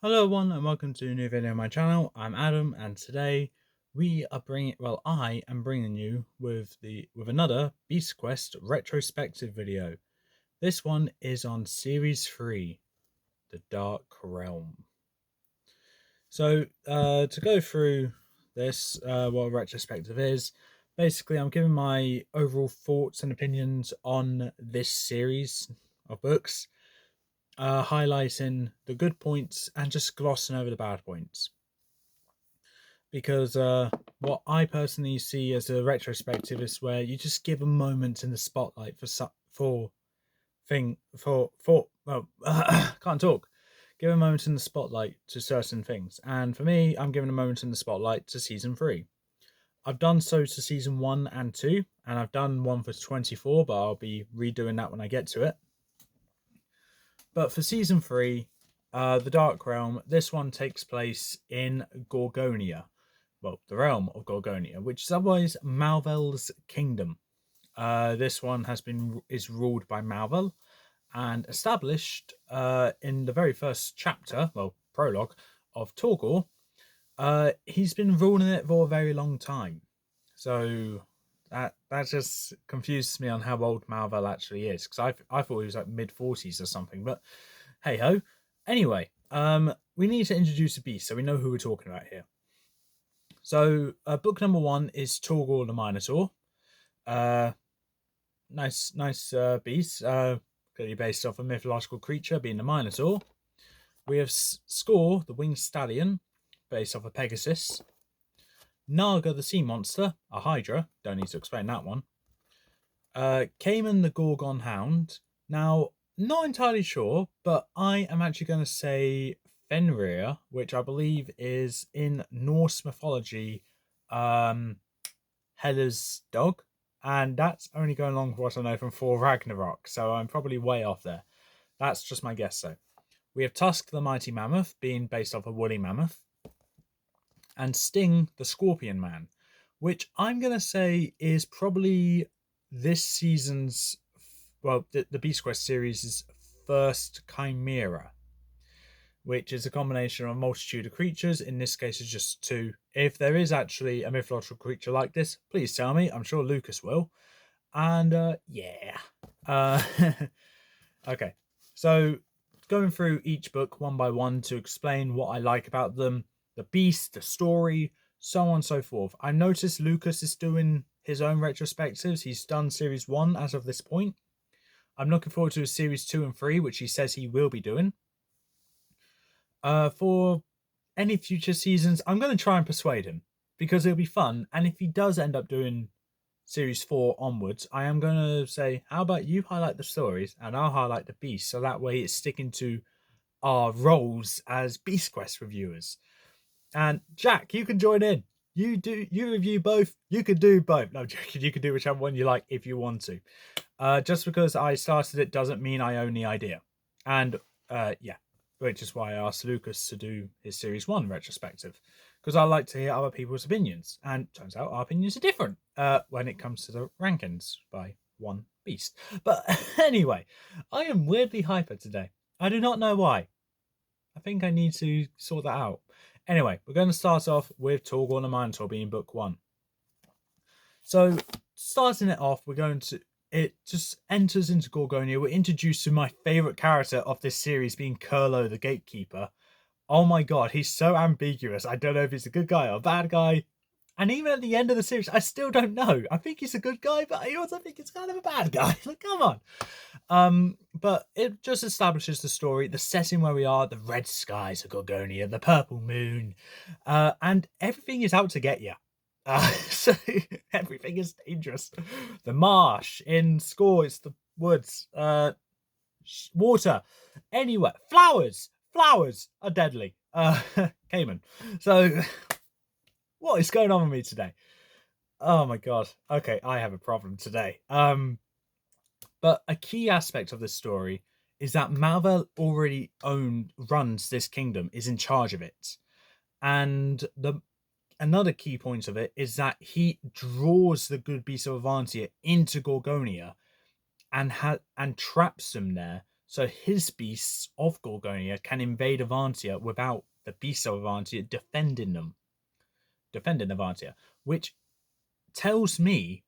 Hello everyone and welcome to a new video on my channel. I'm Adam and today I am bringing you with another Beast Quest retrospective video. This one is on series 3, The Dark Realm. So to go through this, what a retrospective is, basically I'm giving my overall thoughts and opinions on this series of books, highlighting the good points and just glossing over the bad points. Because what I personally see as a retrospective is where you just give a moment in the spotlight can't talk. Give a moment in the spotlight to certain things, and for me, I'm giving a moment in the spotlight to season 3. I've done so to season 1 and 2, and I've done one for 24, but I'll be redoing that when I get to it. But for season 3, The Dark Realm, this one takes place in Gorgonia. Well, the realm of Gorgonia, which is otherwise Malvel's kingdom. This one is ruled by Malvel, and established in the very first chapter, well, prologue, of Torgor. He's been ruling it for a very long time. So that just confuses me on how old Malvel actually is, because I thought he was like mid-40s or something, but hey ho. Anyway, we need to introduce a beast so we know who we're talking about here. So book number 1 is Torgor the Minotaur. Nice beast, clearly based off a mythological creature being the Minotaur. We have Score the Winged Stallion, based off a Pegasus. Naga the Sea Monster, a Hydra, don't need to explain that one. Cayman the Gorgon Hound. Now, not entirely sure, but I am actually going to say Fenrir, which I believe is in Norse mythology, Hela's dog, and that's only going along with what I know from Thor Ragnarok, so I'm probably way off there. That's just my guess, though. We have Tusk the Mighty Mammoth, being based off a woolly mammoth, and Sting the Scorpion Man, which I'm going to say is probably this season's, well, the Beast Quest series' first Chimera, which is a combination of a multitude of creatures. In this case, it's just 2. If there is actually a mythological creature like this, please tell me. I'm sure Lucas will. And yeah. Okay. So going through each book one by one to explain what I like about them, the beast, the story, so on and so forth. I noticed Lucas is doing his own retrospectives. He's done series 1 as of this point. I'm looking forward to series 2 and 3, which he says he will be doing. For any future seasons, I'm going to try and persuade him, because it'll be fun. And if he does end up doing series 4 onwards, I am going to say, how about you highlight the stories and I'll highlight the beast, so that way it's sticking to our roles as Beast Quest reviewers. And Jack, you can join in. You review both. You can do both. No, you can do whichever one you like if you want to. Just because I started it doesn't mean I own the idea. And yeah, which is why I asked Lucas to do his series 1 retrospective, because I like to hear other people's opinions, and turns out our opinions are different when it comes to the rankings by one beast. But anyway, I am weirdly hyper today. I do not know why. I think I need to sort that out. Anyway, we're going to start off with Torgor the Minotaur being book 1. So starting it off, it just enters into Gorgonia. We're introduced to my favourite character of this series, being Kurlo the Gatekeeper. Oh my god, he's so ambiguous. I don't know if he's a good guy or a bad guy. And even at the end of the series, I still don't know. I think he's a good guy, but I also think he's kind of a bad guy. Like, come on. But it just establishes the story, the setting where we are, the red skies of Gorgonia, the purple moon, and everything is out to get you. So everything is dangerous. The marsh, in Score, it's the woods, water, anywhere, flowers are deadly. Cayman. So what is going on with me today? Oh my god. Okay, I have a problem today. But a key aspect of this story is that Malvel already runs this kingdom, is in charge of it. And another key point of it is that he draws the good beasts of Avantia into Gorgonia and traps them there, So his beasts of Gorgonia can invade Avantia without the beasts of Avantia defending Avantia, which tells me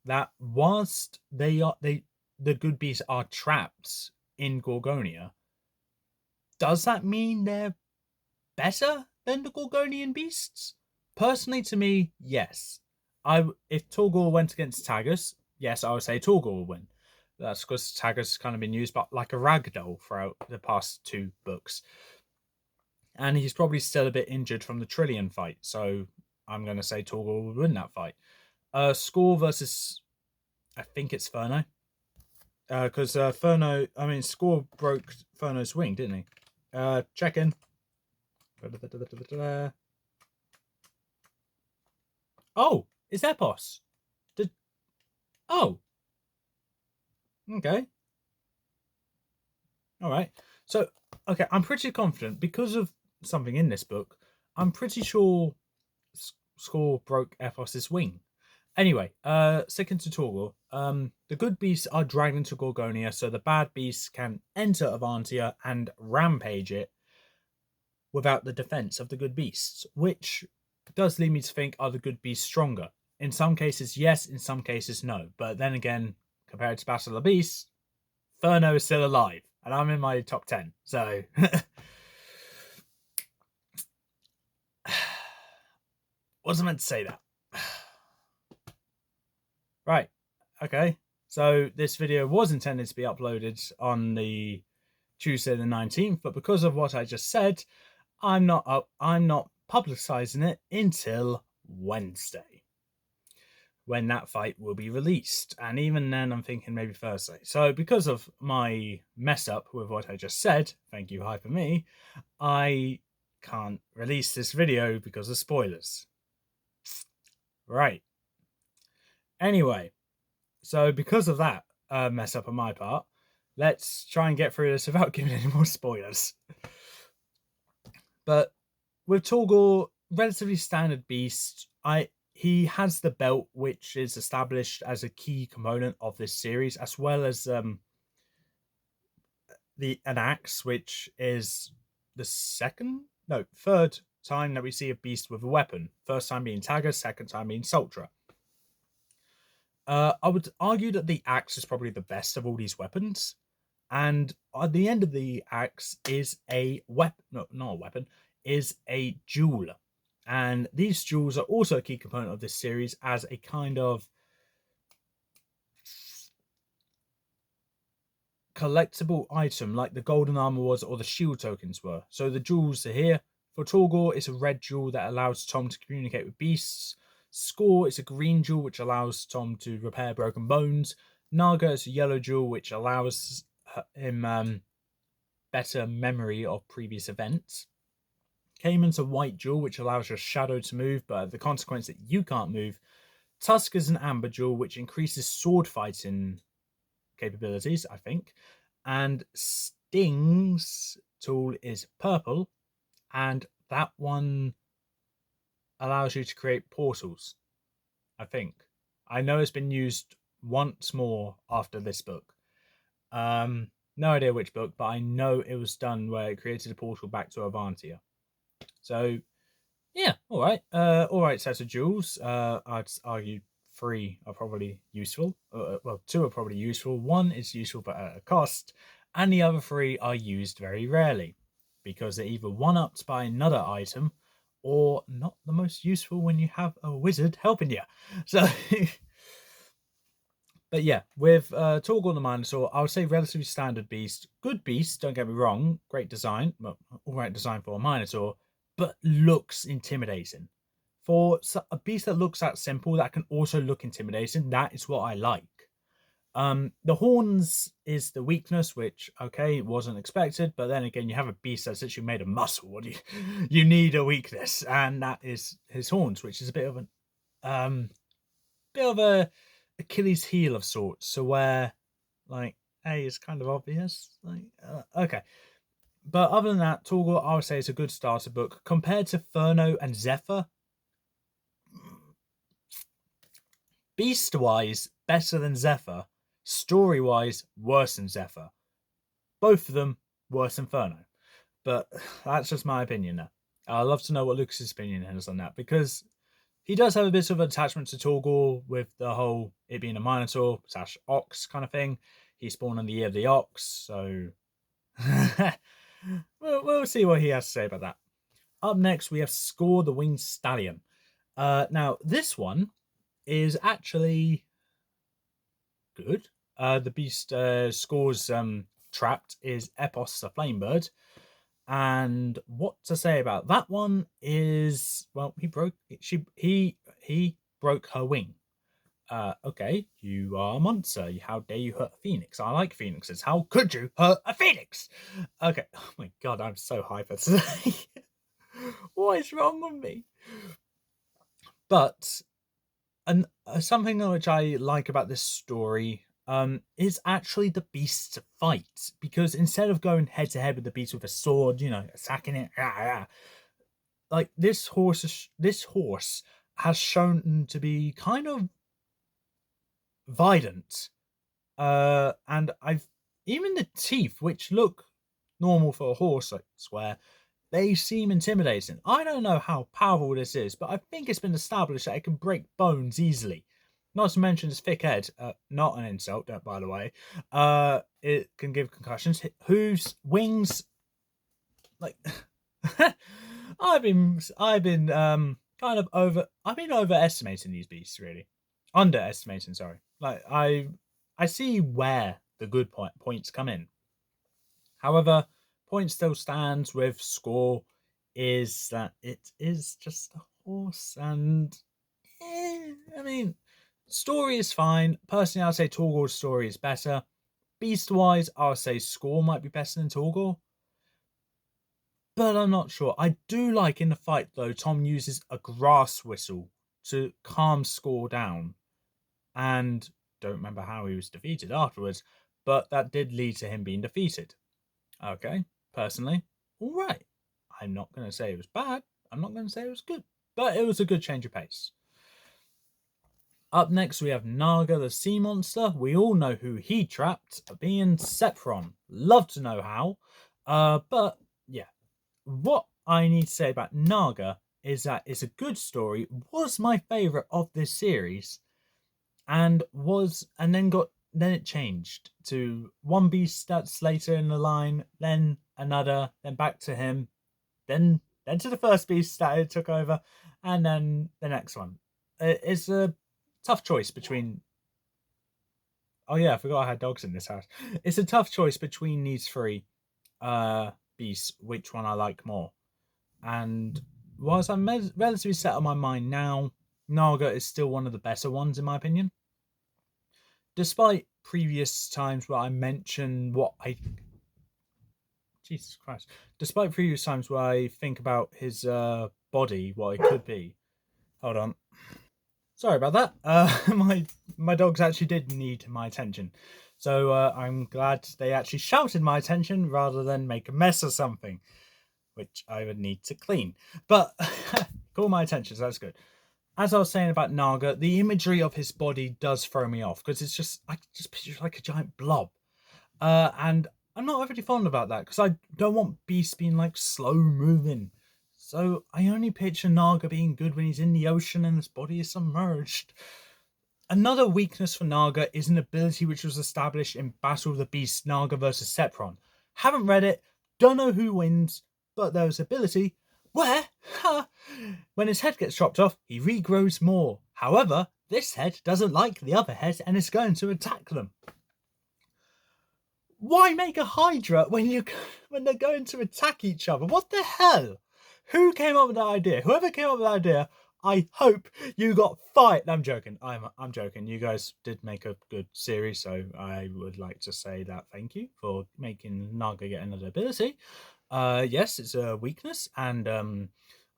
that whilst the good beasts are trapped in Gorgonia, does that mean they're better than the Gorgonian beasts? Personally, to me, yes. If Torgor went against Tagus, yes, I would say Torgor would win. That's because Tagus has kind of been used but like a ragdoll throughout the past 2 books. And he's probably still a bit injured from the Trillion fight, so I'm going to say Torgor would win that fight. Score versus, I think it's Furno. Because Score broke Furno's wing, didn't he? Check in. Oh, it's Epos. Oh. Okay. All right. So, okay, I'm pretty confident because of something in this book. I'm pretty sure Score broke Epos's wing. Anyway, second to Torgor. The good beasts are dragged into Gorgonia, so the bad beasts can enter Avantia and rampage it without the defense of the good beasts, which does lead me to think, are the good beasts stronger? In some cases, yes. In some cases, no. But then again, compared to Battle of the Beasts, Furno is still alive, and I'm in my top 10. So, wasn't meant to say that. Right. Okay. So this video was intended to be uploaded on the Tuesday the 19th, but because of what I just said, I'm not publicizing it until Wednesday, when that fight will be released. And even then, I'm thinking maybe Thursday. So because of my mess up with what I just said, thank you, Hyper Me, I can't release this video because of spoilers. Right. Anyway, so because of that mess up on my part, let's try and get through this without giving any more spoilers. But with Torgor, relatively standard beast, he has the belt, which is established as a key component of this series, as well as an axe, which is the third time that we see a beast with a weapon. First time being Tagus, second time being Sultra. I would argue that the axe is probably the best of all these weapons. And at the end of the axe is a weapon, no, not a weapon, is a jewel. And these jewels are also a key component of this series as a kind of collectible item like the golden armor was or the shield tokens were. So the jewels are here. For Torgor, it's a red jewel that allows Tom to communicate with beasts. Score is a green jewel which allows Tom to repair broken bones. Naga is a yellow jewel which allows him better memory of previous events. Cayman's a white jewel which allows your shadow to move, but the consequence that you can't move. Tusk is an amber jewel which increases sword fighting capabilities, I think. And Sting's tool is purple, and that one allows you to create portals, I think. I know it's been used once more after this book. No idea which book, but I know it was done where it created a portal back to Avantia. So, yeah, all right set of jewels. I'd argue 3 are probably useful. Well, 2 are probably useful. 1 is useful but at a cost, and the other 3 are used very rarely because they're either one-upped by another item or not the most useful when you have a wizard helping you. So, but yeah, with Torgor the Minotaur, I would say relatively standard beast. Good beast, don't get me wrong. Great design. Well, all right design for a Minotaur, but looks intimidating. For a beast that looks that simple, that can also look intimidating, that is what I like. The horns is the weakness, which, okay, wasn't expected, but then again, you have a beast that's actually made of muscle. What do you need a weakness, and that is his horns, which is a bit of a Achilles heel of sorts. So where, like, hey, it's kind of obvious. Like, okay. But other than that, Torgor, I would say, is a good starter book. Compared to Furno and Zephyr, beast-wise, better than Zephyr. Story-wise, worse than Zephyr. Both of them worse Inferno. But that's just my opinion now. I'd love to know what Lucas's opinion is on that, because he does have a bit of an attachment to Torgor with the whole it being a Minotaur / Ox kind of thing. He spawned in the year of the Ox, so we'll see what he has to say about that. Up next, we have Score the Winged Stallion. Now, this one is actually good. The beast Score's trapped is Epos the Flamebird. And what to say about that one is, well, he broke her wing. Okay, you are a monster. How dare you hurt a phoenix? I like phoenixes. How could you hurt a phoenix? Okay, oh my god, I'm so hyper today. What is wrong with me? But something which I like about this story is actually the beast's fight, because instead of going head to head with the beast with a sword, attacking it, like this horse has shown to be kind of violent, and I've even the teeth, which look normal for a horse, I swear, they seem intimidating. I don't know how powerful this is, but I think it's been established that it can break bones easily. Not to mention its thick head, not an insult, by the way. It can give concussions. Hooves, wings, like I've been overestimating these beasts, really. Underestimating, sorry. Like I see where the good points come in. However, point still stands with Score is that it is just a horse, and I mean, story is fine. Personally, I'd say Torgor's story is better. Beast-wise, I'll say Score might be better than Torgor, but I'm not sure. I do like in the fight, though, Tom uses a grass whistle to calm Score down, and don't remember how he was defeated afterwards, but that did lead to him being defeated. Okay, personally, all right. I'm not going to say it was bad. I'm not going to say it was good, but it was a good change of pace. Up next, we have Naga, the sea monster. We all know who he trapped, being Sepron. Love to know how. But yeah, what I need to say about Naga is that it's a good story. Was my favorite of this series, and then it changed to one beast that's later in the line, then another, then back to him, then to the first beast that it took over, and then the next one. It's a tough choice between. Oh yeah, I forgot I had dogs in this house. It's a tough choice between these three beasts, which one I like more. And whilst I'm relatively set on my mind now, Naga is still one of the better ones in my opinion. Despite previous times where I mention Jesus Christ. Despite previous times where I think about his body, what it could be. Hold on. Sorry about that. My dogs actually did need my attention. So I'm glad they actually shouted my attention rather than make a mess or something, which I would need to clean. But call my attention, so that's good. As I was saying about Naga, the imagery of his body does throw me off, because I just picture like a giant blob. And I'm not really fond about that, because I don't want beasts being like slow moving. So I only picture Naga being good when he's in the ocean and his body is submerged. Another weakness for Naga is an ability which was established in Battle of the Beasts, Naga versus Sepron. Haven't read it, don't know who wins, but there's ability where, when his head gets chopped off, he regrows more. However, this head doesn't like the other head and is going to attack them. Why make a Hydra when they're going to attack each other? What the hell? Who came up with that idea? Whoever came up with that idea, I hope you got fired. I'm joking. I'm joking. You guys did make a good series, so I would like to say that thank you for making Naga get another ability. Yes, it's a weakness, and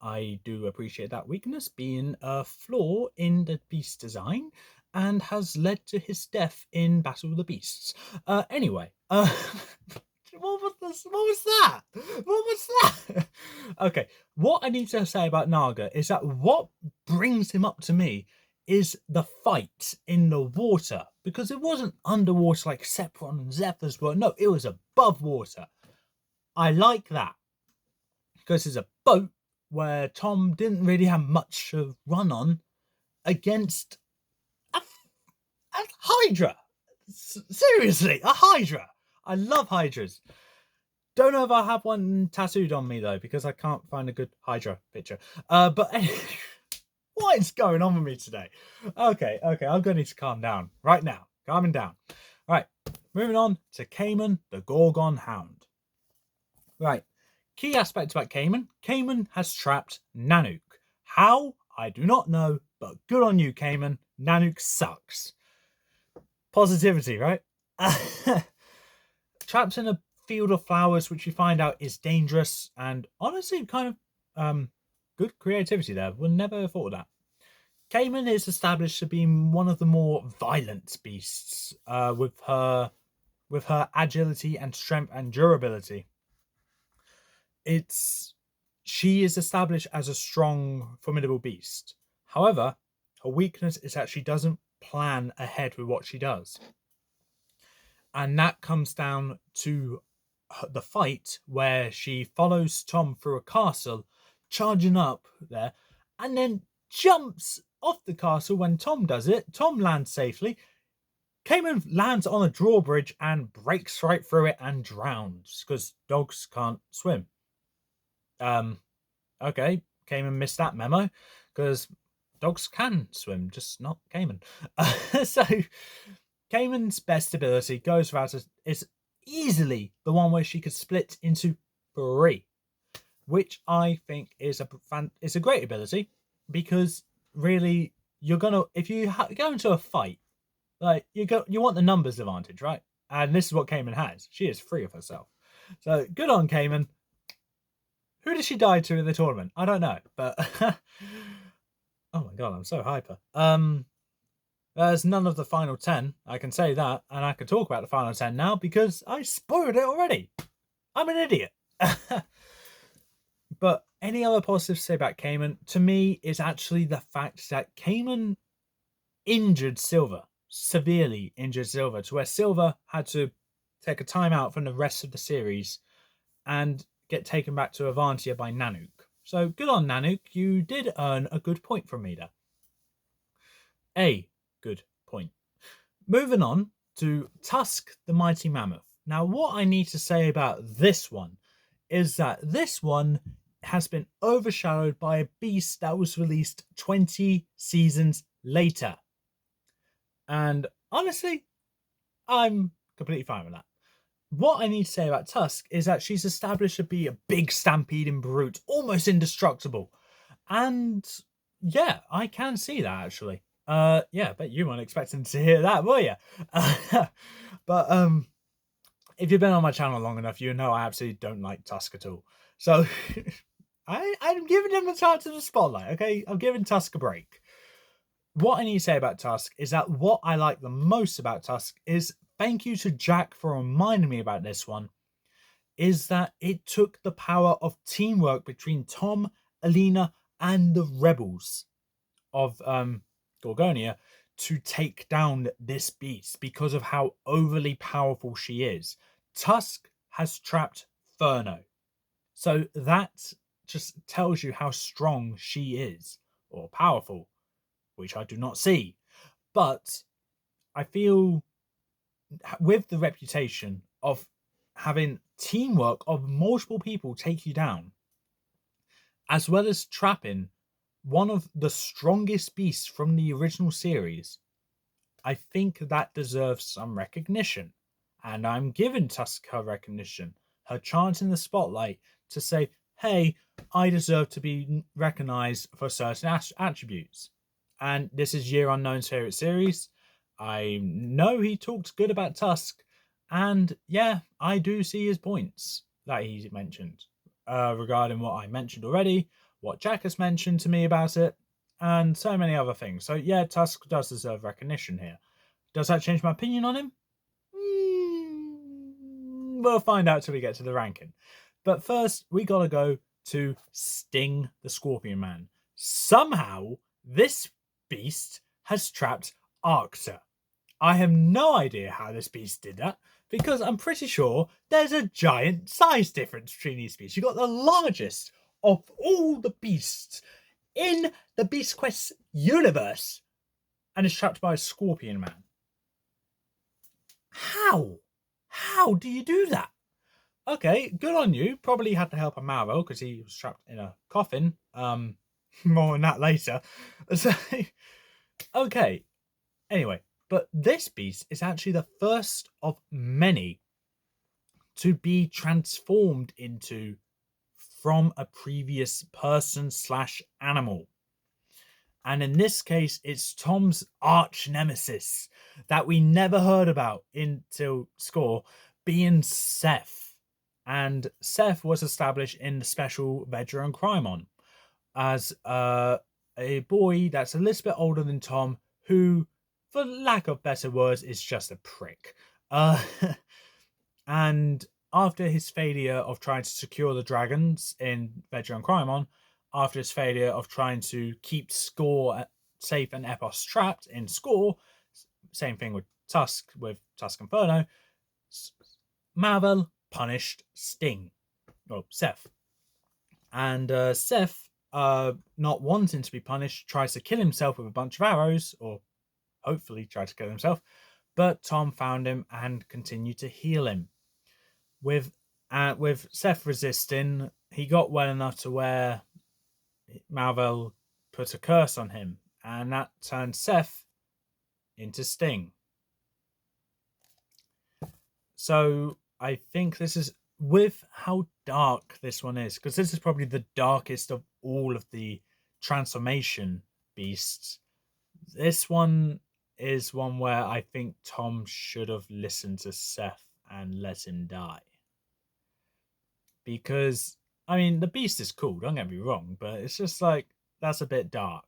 I do appreciate that weakness being a flaw in the beast design, and has led to his death in Battle of the Beasts. Anyway, what was that? What was that? Okay, what I need to say about Naga is that what brings him up to me is the fight in the water, because it wasn't underwater like Sephiroth and Zephyr's were. No, it was above water. I like that because it's a boat where Tom didn't really have much to run on against a Hydra. Seriously, a Hydra. I love Hydras. Don't know if I have one tattooed on me though, because I can't find a good Hydra picture. But anyway, what is going on with me today? Okay, I'm gonna need to calm down right now. Calming down. All right, moving on to Cayman, the Gorgon Hound. Right, key aspect about Cayman. Cayman has trapped Nanook. How? I do not know, but good on you, Cayman. Nanook sucks. Positivity, right? Trapped in a field of flowers, which you find out is dangerous, and honestly kind of good creativity there. Would never have thought of that. Cayman is established to be one of the more violent beasts, with her agility and strength and durability. She is established as a strong, formidable beast. However, her weakness is that she doesn't plan ahead with what she does. And that comes down to the fight where she follows Tom through a castle, charging up there, and then jumps off the castle when Tom does it. Tom lands safely. Cayman lands on a drawbridge and breaks right through it and drowns because dogs can't swim. Okay, Cayman missed that memo because dogs can swim, just not Cayman. So Cayman's best ability goes without is easily the one where she could split into 3, which I think is a great ability, because really you're gonna, if you go into a fight, like you want the numbers advantage, right? And this is what Cayman has. She is free of herself. So good on Cayman. Who did she die to in the tournament? I don't know, but oh my god, I'm so hyper. There's none of the final 10. I can say that, and I can talk about the final 10 now because I spoiled it already. I'm an idiot. But any other positives to say about Cayman, to me, is actually the fact that Cayman injured Silver, severely injured Silver, to where Silver had to take a time out from the rest of the series and get taken back to Avantia by Nanook. So good on Nanook, you did earn a good point from me there. A good point. Moving on to Tusk the Mighty Mammoth. Now, what I need to say about this one is that this one has been overshadowed by a beast that was released 20 seasons later. And honestly, I'm completely fine with that. What I need to say about Tusk is that she's established to be a big stampeding brute, almost indestructible. And yeah, I can see that actually. Yeah, I bet you weren't expecting to hear that, were you? But if you've been on my channel long enough, you know I absolutely don't like Tusk at all. So I'm giving him a chance in the spotlight, okay? I'm giving Tusk a break. What I need to say about Tusk is that what I like the most about Tusk is, thank you to Jack for reminding me about this one, is that it took the power of teamwork between Tom, Alina, and the rebels of Gorgonia to take down this beast because of how overly powerful she is. Tusk has trapped Furno. So that just tells you how strong she is, or powerful, which I do not see. But I feel with the reputation of having teamwork of multiple people take you down, as well as trapping one of the strongest beasts from the original series, I think that deserves some recognition. And I'm giving Tusk her recognition, her chance in the spotlight to say, hey, I deserve to be recognized for certain attributes. And this is Year Unknown's favorite series. I know he talks good about Tusk, and yeah, I do see his points that he mentioned regarding what I mentioned already, what Jack has mentioned to me about it, and so many other things. So yeah, Tusk does deserve recognition here. Does that change my opinion on him? We'll find out till we get to the ranking. But first, we gotta go to Sting the Scorpion Man. Somehow, this beast has trapped Arcta. I have no idea how this beast did that, because I'm pretty sure there's a giant size difference between these beasts. You've got the largest of all the beasts in the Beast Quest universe, and is trapped by a scorpion man. How? How do you do that? Okay, good on you. Probably had to help a Marrow because he was trapped in a coffin. More on that later. So, okay. Anyway, but this beast is actually the first of many to be transformed into from a previous person / animal. And in this case, it's Tom's arch nemesis that we never heard about until Score, being Seth. And Seth was established in the special Veteran Crymon as a boy that's a little bit older than Tom, who, for lack of better words, is just a prick. And after his failure of trying to secure the dragons in Veteran Crymon, after his failure of trying to keep Score safe and Epos trapped in Score, same thing with Tusk Inferno, Marvel punished Sting, or Seth. And Seth, not wanting to be punished, tries to kill himself with a bunch of arrows, or hopefully tried to kill himself, but Tom found him and continued to heal him. With Seth resisting, he got well enough to where Marvel put a curse on him, and that turned Seth into Sting. So I think this is, with how dark this one is, because this is probably the darkest of all of the transformation beasts, this one is one where I think Tom should have listened to Seth and let him die. Because, I mean, the beast is cool, don't get me wrong, but it's just like, that's a bit dark.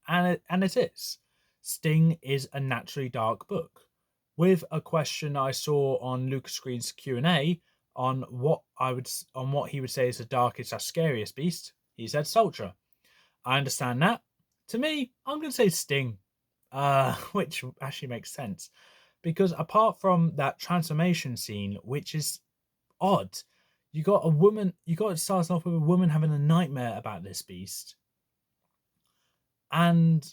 And it is. Sting is a naturally dark book. With a question I saw on Lucas Green's Q&A on what he would say is the darkest or scariest beast, he said Sultra. I understand that. To me, I'm going to say Sting, which actually makes sense. Because apart from that transformation scene, which is odd, you got it starts off with a woman having a nightmare about this beast. And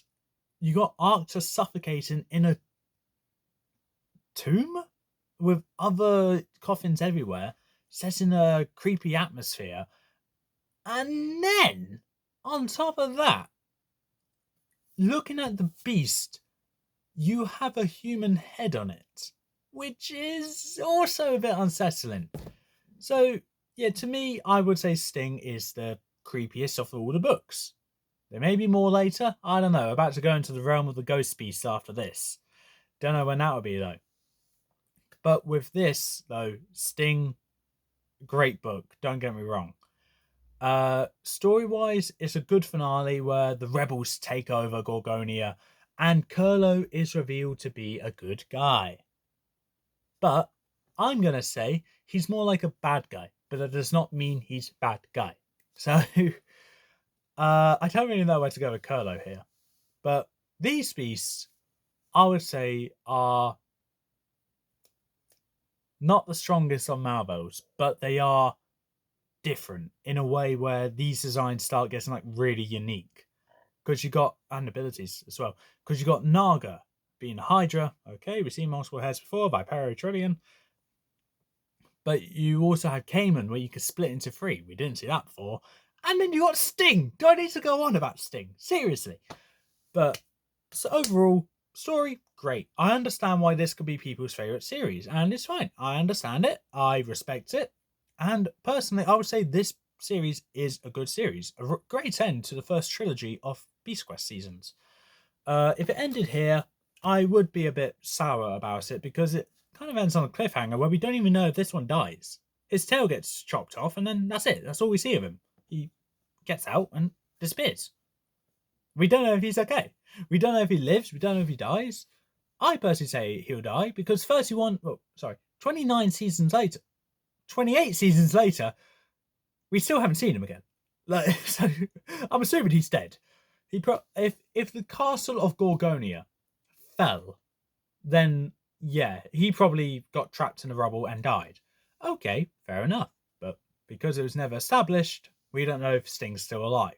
you got Arcta suffocating in a tomb with other coffins everywhere, set in a creepy atmosphere. And then, on top of that, looking at the beast, you have a human head on it, which is also a bit unsettling. So, yeah, to me, I would say Sting is the creepiest of all the books. There may be more later. I don't know. About to go into the realm of the ghost beasts after this. Don't know when that will be, though. But with this, though, Sting, great book. Don't get me wrong. Story-wise, it's a good finale where the rebels take over Gorgonia and Kurlo is revealed to be a good guy. But I'm going to say he's more like a bad guy, but that does not mean he's a bad guy. So, I don't really know where to go with Kurlo here. But these beasts, I would say, are not the strongest on Marvels, but they are different in a way where these designs start getting like really unique. Because you got, and abilities as well, because you got Naga being a Hydra. Okay, we've seen multiple heads before by Trillion. But you also had Cayman where you could split into 3. We didn't see that before. And then you got Sting. Do I need to go on about Sting? Seriously. But so overall, story, great. I understand why this could be people's favourite series, and it's fine. I understand it. I respect it. And personally, I would say this series is a good series. A great end to the first trilogy of Beast Quest seasons. If it ended here, I would be a bit sour about it because it kind of ends on a cliffhanger where we don't even know if this one dies. His tail gets chopped off and then that's it. That's all we see of him. He gets out and disappears. We don't know if he's okay. We don't know if he lives. We don't know if he dies. I personally say he'll die because 29 seasons later, 28 seasons later, we still haven't seen him again. So I'm assuming he's dead. If the castle of Gorgonia fell, then yeah, he probably got trapped in the rubble and died. Okay, fair enough. But because it was never established, we don't know if Sting's still alive.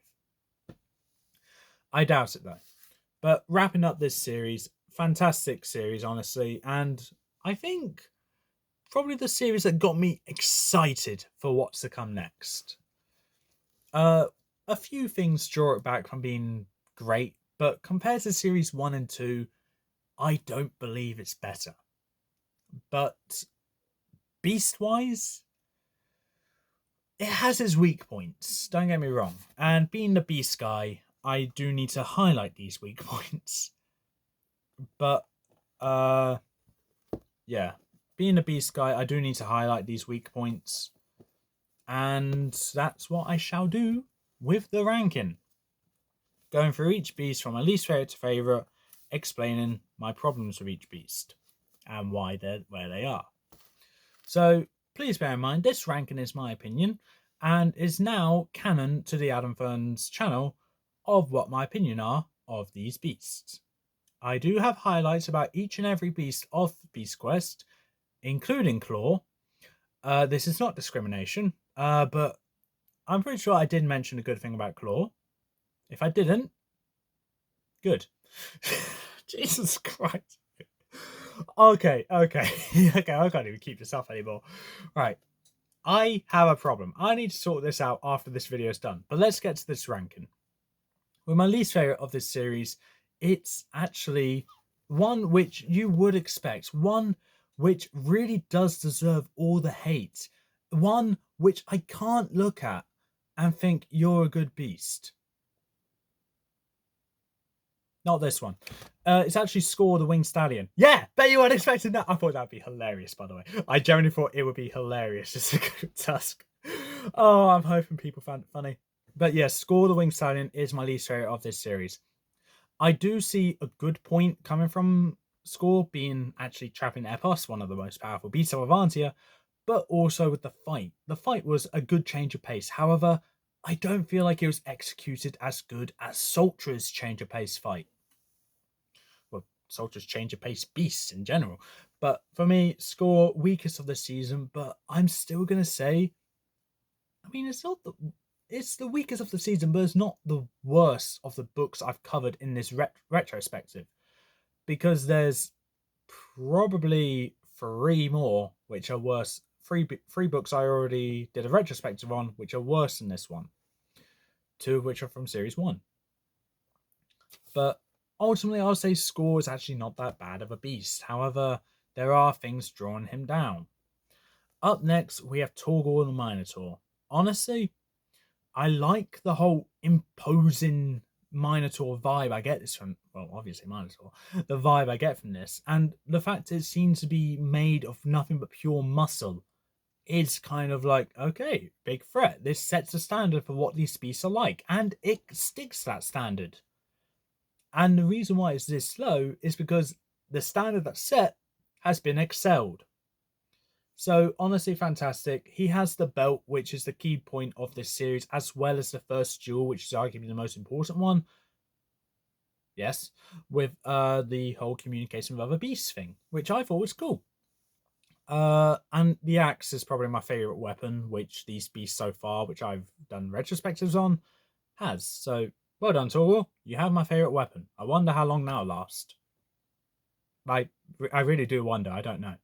I doubt it though. But wrapping up this series, fantastic series, honestly, and I think probably the series that got me excited for what's to come next. A few things draw it back from being great, but compared to series 1 and 2, I don't believe it's better. But beast wise, it has its weak points, don't get me wrong. And being the beast guy, I do need to highlight these weak points. But yeah, being a beast guy, I do need to highlight these weak points. And that's what I shall do with the ranking. Going through each beast from my least favorite to favorite, explaining my problems with each beast and why they're where they are. So please bear in mind, this ranking is my opinion and is now canon to the Adam Ferns channel of what my opinion are of these beasts. I do have highlights about each and every beast of Beast Quest, including Claw. This is not discrimination, but I'm pretty sure I did mention a good thing about Claw. If I didn't, good. Jesus Christ. Okay. Okay, I can't even keep this up anymore. Right. I have a problem. I need to sort this out after this video is done. But let's get to this ranking. With my least favorite of this series, it's actually one which you would expect. One which really does deserve all the hate. One which I can't look at and think you're a good beast. Not this one. It's actually Score the Winged Stallion. Yeah, bet you weren't expecting that. I thought that'd be hilarious, by the way. I genuinely thought it would be hilarious just to go Tusk. Oh, I'm hoping people found it funny. But yes, Score the Winged Stallion is my least favorite of this series. I do see a good point coming from Score being actually trapping Epos, one of the most powerful beasts of Avantia, but also with the fight. The fight was a good change of pace. However, I don't feel like it was executed as good as Sultra's change of pace fight. Well, Sultra's change of pace beasts in general. But for me, Score, weakest of the season, but I'm still going to say, I mean, it's the weakest of the season, but it's not the worst of the books I've covered in this retrospective. Because there's probably 3 more which are worse. Three books I already did a retrospective on, which are worse than this one. 2 of which are from series 1. But ultimately, I'll say Score is actually not that bad of a beast. However, there are things drawing him down. Up next, we have Torgor the Minotaur. Honestly, I like the whole imposing Minotaur vibe I get this from, well, obviously Minotaur, the vibe I get from this, and the fact it seems to be made of nothing but pure muscle is kind of like, okay, big threat. This sets a standard for what these beasts are like, and it sticks to that standard. And the reason why it's this slow is because the standard that's set has been excelled. So honestly, fantastic. He has the belt, which is the key point of this series, as well as the first duel, which is arguably the most important one. Yes, with the whole communication with other beasts thing, which I thought was cool. And the axe is probably my favorite weapon, which these beasts so far, which I've done retrospectives on, has. So well done, Torgor. You have my favorite weapon. I wonder how long that'll last. I really do wonder. I don't know.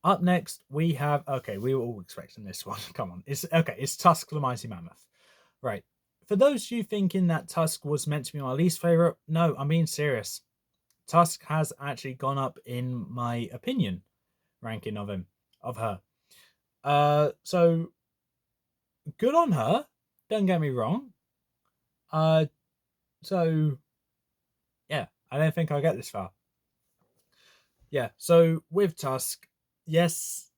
Up next, we have, okay, we were all expecting this one. Come on. It's Tusk the Mighty Mammoth. Right. For those of you thinking that Tusk was meant to be my least favorite, no, I'm being serious. Tusk has actually gone up in my opinion ranking of her. So good on her. Don't get me wrong. So yeah, I don't think I'll get this far. Yeah, so with Tusk, yes,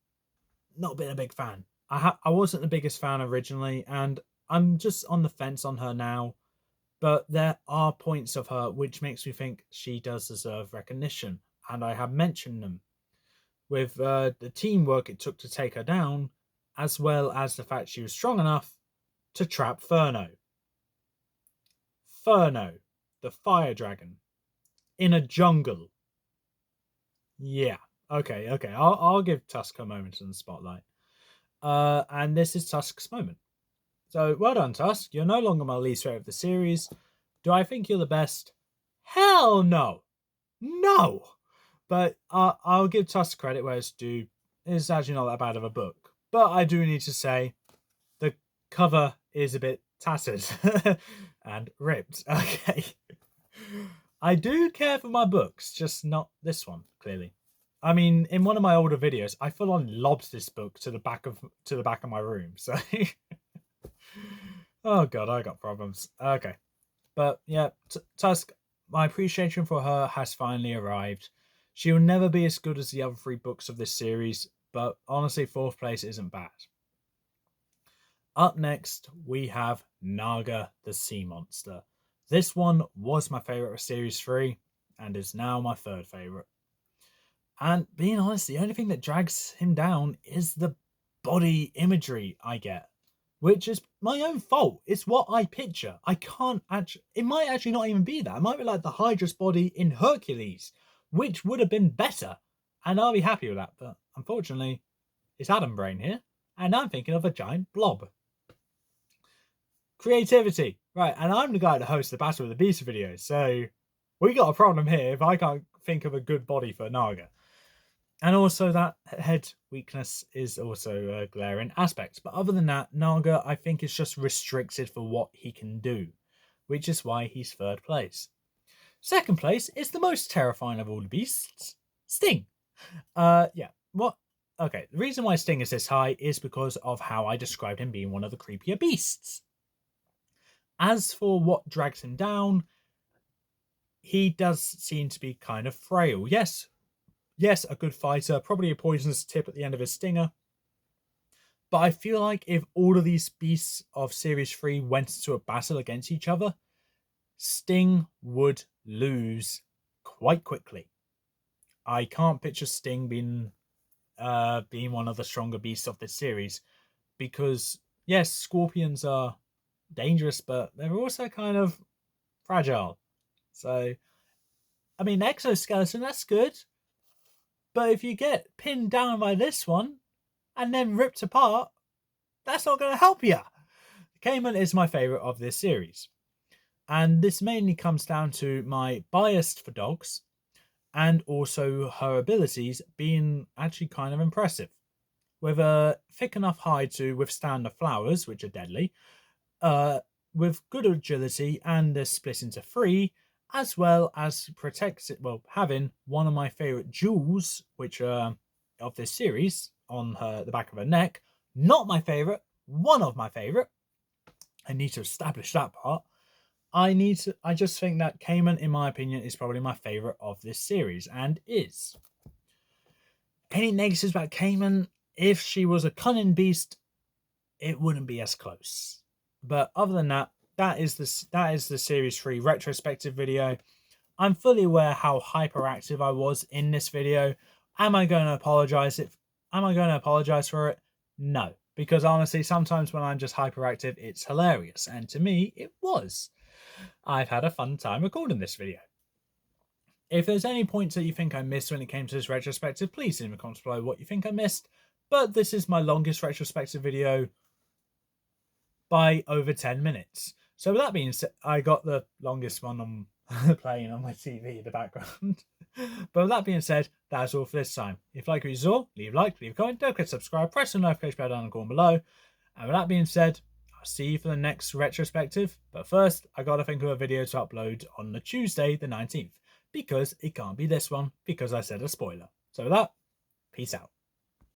not been a big fan. I wasn't the biggest fan originally, and I'm just on the fence on her now. But there are points of her which makes me think she does deserve recognition, and I have mentioned them with the teamwork it took to take her down, as well as the fact she was strong enough to trap Furno. Furno, the fire dragon in a jungle. Yeah. Okay. I'll give Tusk a moment in the spotlight. And this is Tusk's moment. So well done, Tusk. You're no longer my least favorite of the series. Do I think you're the best? Hell no. No. But I'll give Tusk credit where it's due. It's actually not that bad of a book. But I do need to say the cover is a bit tattered and ripped. Okay. I do care for my books, just not this one, clearly. I mean, in one of my older videos, I full on lobbed this book to the back of my room. So oh god, I got problems. Okay. But yeah, Tusk, my appreciation for her has finally arrived. She will never be as good as the other 3 books of this series, but honestly, 4th place isn't bad. Up next, we have Naga the Sea Monster. This one was my favourite of Series 3, and is now my 3rd favourite. And being honest, the only thing that drags him down is the body imagery I get, which is my own fault. It's what I picture. I can't actually... It might actually not even be that. It might be like the Hydra's body in Hercules, which would have been better, and I'll be happy with that. But unfortunately, it's Adam Brain here, and I'm thinking of a giant blob. Creativity. Right, and I'm the guy that hosts the Battle of the Beast video, so we got a problem here if I can't think of a good body for Naga. And also that head weakness is also a glaring aspect. But other than that, Naga, I think, is just restricted for what he can do, which is why he's 3rd place. 2nd place is the most terrifying of all the beasts, Sting. Yeah, what? Okay, the reason why Sting is this high is because of how I described him being one of the creepier beasts. As for what drags him down, he does seem to be kind of frail. Yes, a good fighter, probably a poisonous tip at the end of his stinger. But I feel like if all of these beasts of Series 3 went into a battle against each other, Sting would lose quite quickly. I can't picture Sting being one of the stronger beasts of this series, because yes, scorpions are dangerous, but they're also kind of fragile. So, I mean, exoskeleton, that's good. But if you get pinned down by this one and then ripped apart, that's not going to help you. Cayman is my favourite of this series. And this mainly comes down to my bias for dogs, and also her abilities being actually kind of impressive. With a thick enough hide to withstand the flowers, which are deadly, with good agility and the split into 3, as well as having one of my favourite jewels, which are of this series, on the back of her neck. Not my favourite, one of my favourite. I need to establish that part. I just think that Cayman, in my opinion, is probably my favourite of this series, and is. Any negatives about Cayman? If she was a cunning beast, it wouldn't be as close. But other than that, that is the Series 3 retrospective video. I'm fully aware how hyperactive I was in this video. Am I going to apologize for it? No, because honestly, sometimes when I'm just hyperactive, it's hilarious, and to me, it was. I've had a fun time recording this video. If there's any points that you think I missed when it came to this retrospective, please leave in the comments below what you think I missed. But this is my longest retrospective video by over 10 minutes. So with that being said, I got the longest one on playing on my TV in the background. But with that being said, that's all for this time. If you like what you saw, leave a like, leave a comment, don't forget to subscribe, press the notification bell down in the corner below. And with that being said, I'll see you for the next retrospective. But first, I gotta think of a video to upload on the Tuesday, the 19th. Because it can't be this one, because I said a spoiler. So with that, peace out.